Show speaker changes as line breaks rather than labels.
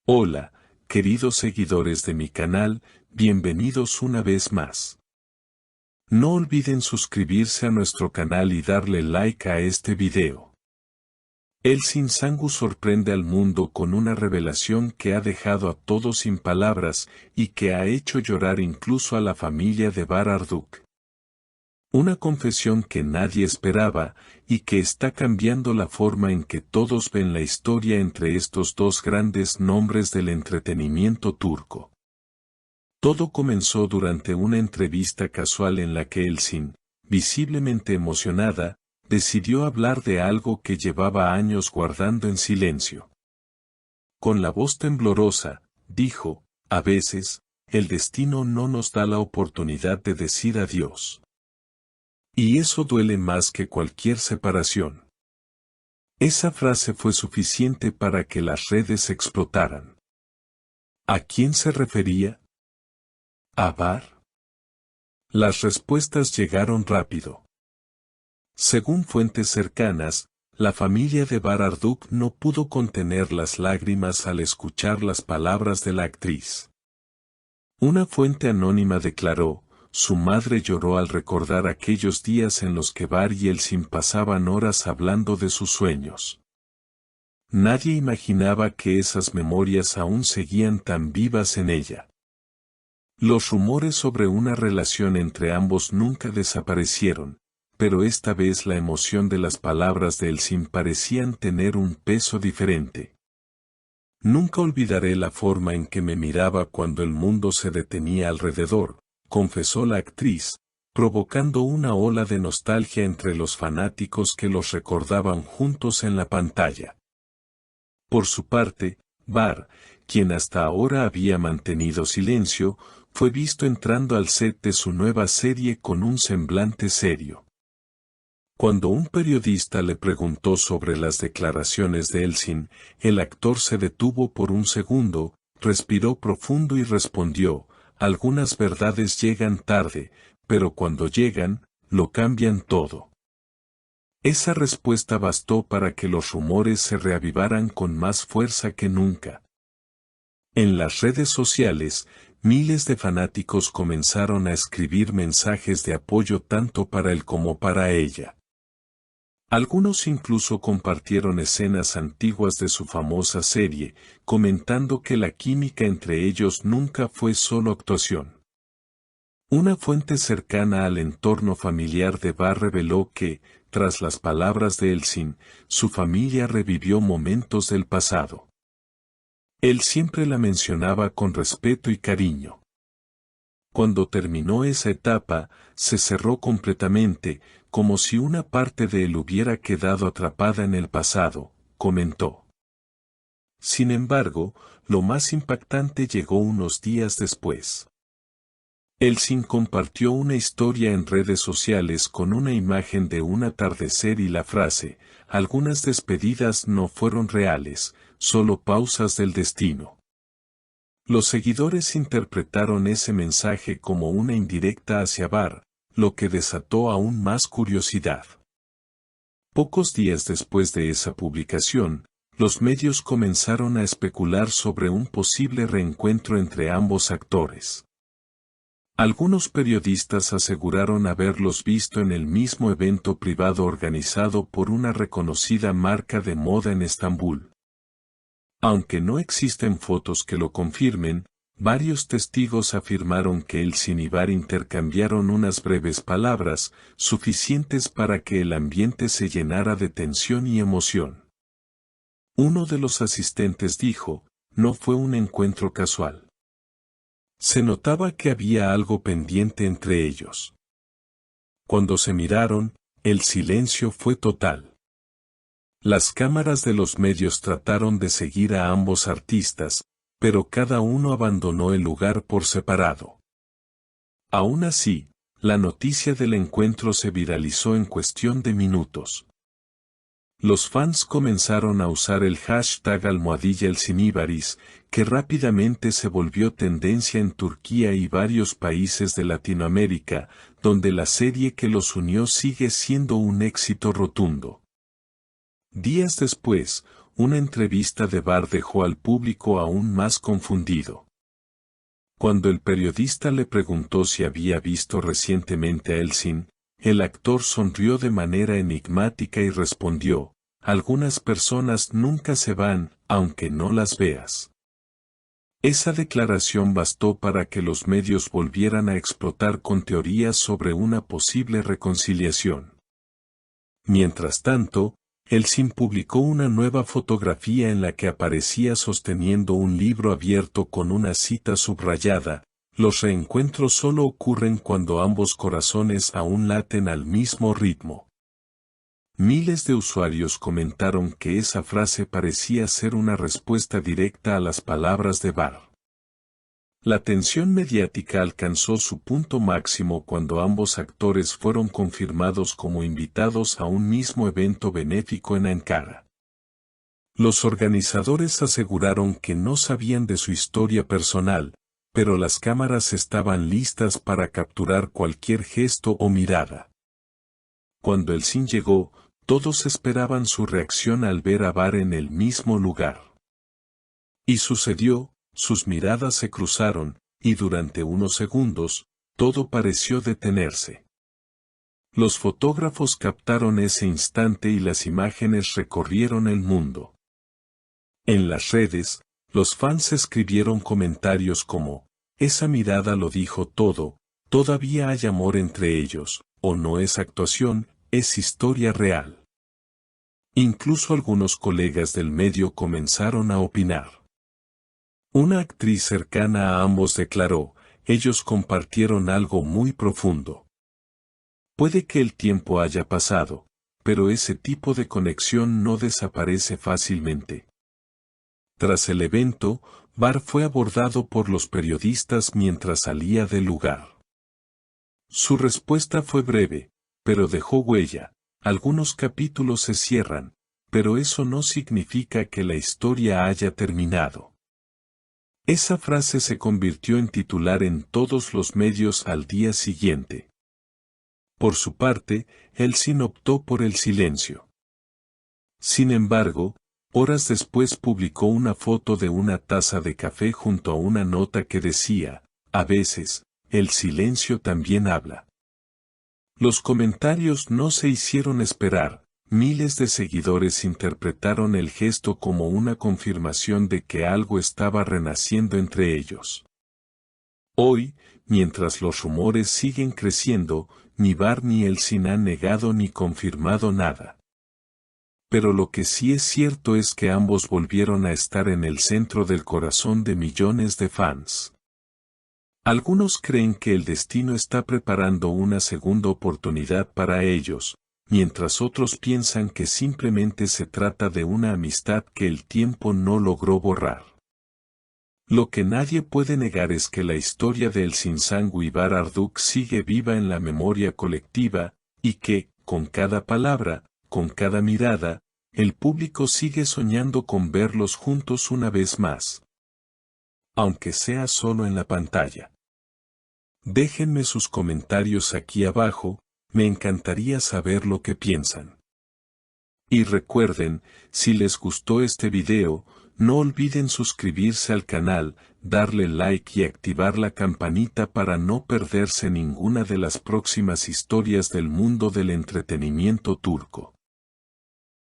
Hola, queridos seguidores de mi canal, bienvenidos una vez más. No olviden suscribirse a nuestro canal y darle like a este video. El Sinsangu sorprende al mundo con una revelación que ha dejado a todos sin palabras y que ha hecho llorar incluso a la familia de Bar-Arduk. Una confesión que nadie esperaba, y que está cambiando la forma en que todos ven la historia entre estos dos grandes nombres del entretenimiento turco. Todo comenzó durante una entrevista casual en la que Elçin, visiblemente emocionada, decidió hablar de algo que llevaba años guardando en silencio. Con la voz temblorosa, dijo, a veces, el destino no nos da la oportunidad de decir adiós. Y eso duele más que cualquier separación. Esa frase fue suficiente para que las redes explotaran. ¿A quién se refería? ¿A Bar? Las respuestas llegaron rápido. Según fuentes cercanas, la familia de Bar-Arduk no pudo contener las lágrimas al escuchar las palabras de la actriz. Una fuente anónima declaró, su madre lloró al recordar aquellos días en los que Bar y Elçin pasaban horas hablando de sus sueños. Nadie imaginaba que esas memorias aún seguían tan vivas en ella. Los rumores sobre una relación entre ambos nunca desaparecieron, pero esta vez la emoción de las palabras de Elçin parecían tener un peso diferente. Nunca olvidaré la forma en que me miraba cuando el mundo se detenía alrededor, confesó la actriz, provocando una ola de nostalgia entre los fanáticos que los recordaban juntos en la pantalla. Por su parte, Bar, quien hasta ahora había mantenido silencio, fue visto entrando al set de su nueva serie con un semblante serio. Cuando un periodista le preguntó sobre las declaraciones de Elçin, el actor se detuvo por un segundo, respiró profundo y respondió, algunas verdades llegan tarde, pero cuando llegan, lo cambian todo. Esa respuesta bastó para que los rumores se reavivaran con más fuerza que nunca. En las redes sociales, miles de fanáticos comenzaron a escribir mensajes de apoyo tanto para él como para ella. Algunos incluso compartieron escenas antiguas de su famosa serie, comentando que la química entre ellos nunca fue solo actuación. Una fuente cercana al entorno familiar de Bar reveló que, tras las palabras de Elçin, su familia revivió momentos del pasado. Él siempre la mencionaba con respeto y cariño. Cuando terminó esa etapa, se cerró completamente, como si una parte de él hubiera quedado atrapada en el pasado, comentó. Sin embargo, lo más impactante llegó unos días después. Elçin compartió una historia en redes sociales con una imagen de un atardecer y la frase, algunas despedidas no fueron reales, solo pausas del destino. Los seguidores interpretaron ese mensaje como una indirecta hacia Bar, lo que desató aún más curiosidad. Pocos días después de esa publicación, los medios comenzaron a especular sobre un posible reencuentro entre ambos actores. Algunos periodistas aseguraron haberlos visto en el mismo evento privado organizado por una reconocida marca de moda en Estambul. Aunque no existen fotos que lo confirmen, varios testigos afirmaron que Elçin y Bar intercambiaron unas breves palabras, suficientes para que el ambiente se llenara de tensión y emoción. Uno de los asistentes dijo, no fue un encuentro casual. Se notaba que había algo pendiente entre ellos. Cuando se miraron, el silencio fue total. Las cámaras de los medios trataron de seguir a ambos artistas, pero cada uno abandonó el lugar por separado. Aún así, la noticia del encuentro se viralizó en cuestión de minutos. Los fans comenzaron a usar el hashtag #ElçinIbaris, que rápidamente se volvió tendencia en Turquía y varios países de Latinoamérica, donde la serie que los unió sigue siendo un éxito rotundo. Días después, una entrevista de Bar dejó al público aún más confundido. Cuando el periodista le preguntó si había visto recientemente a Elsin, el actor sonrió de manera enigmática y respondió: algunas personas nunca se van, aunque no las veas. Esa declaración bastó para que los medios volvieran a explotar con teorías sobre una posible reconciliación. Mientras tanto, Elsin publicó una nueva fotografía en la que aparecía sosteniendo un libro abierto con una cita subrayada: los reencuentros solo ocurren cuando ambos corazones aún laten al mismo ritmo. Miles de usuarios comentaron que esa frase parecía ser una respuesta directa a las palabras de Bar. La tensión mediática alcanzó su punto máximo cuando ambos actores fueron confirmados como invitados a un mismo evento benéfico en Ankara. Los organizadores aseguraron que no sabían de su historia personal, pero las cámaras estaban listas para capturar cualquier gesto o mirada. Cuando Elsin llegó, todos esperaban su reacción al ver a Bar en el mismo lugar. Y sucedió, sus miradas se cruzaron, y durante unos segundos, todo pareció detenerse. Los fotógrafos captaron ese instante y las imágenes recorrieron el mundo. En las redes, los fans escribieron comentarios como: esa mirada lo dijo todo, todavía hay amor entre ellos, o no es actuación, es historia real. Incluso algunos colegas del medio comenzaron a opinar. Una actriz cercana a ambos declaró: ellos compartieron algo muy profundo. Puede que el tiempo haya pasado, pero ese tipo de conexión no desaparece fácilmente. Tras el evento, Bar fue abordado por los periodistas mientras salía del lugar. Su respuesta fue breve, pero dejó huella: algunos capítulos se cierran, pero eso no significa que la historia haya terminado. Esa frase se convirtió en titular en todos los medios al día siguiente. Por su parte, Elsin optó por el silencio. Sin embargo, horas después publicó una foto de una taza de café junto a una nota que decía: a veces, el silencio también habla. Los comentarios no se hicieron esperar. Miles de seguidores interpretaron el gesto como una confirmación de que algo estaba renaciendo entre ellos. Hoy, mientras los rumores siguen creciendo, ni Bar ni Elsin han negado ni confirmado nada. Pero lo que sí es cierto es que ambos volvieron a estar en el centro del corazón de millones de fans. Algunos creen que el destino está preparando una segunda oportunidad para ellos, mientras otros piensan que simplemente se trata de una amistad que el tiempo no logró borrar. Lo que nadie puede negar es que la historia de Elsin Sangu y Bar Arduk sigue viva en la memoria colectiva, y que, con cada palabra, con cada mirada, el público sigue soñando con verlos juntos una vez más. Aunque sea solo en la pantalla. Déjenme sus comentarios aquí abajo, me encantaría saber lo que piensan. Y recuerden, si les gustó este video, no olviden suscribirse al canal, darle like y activar la campanita para no perderse ninguna de las próximas historias del mundo del entretenimiento turco.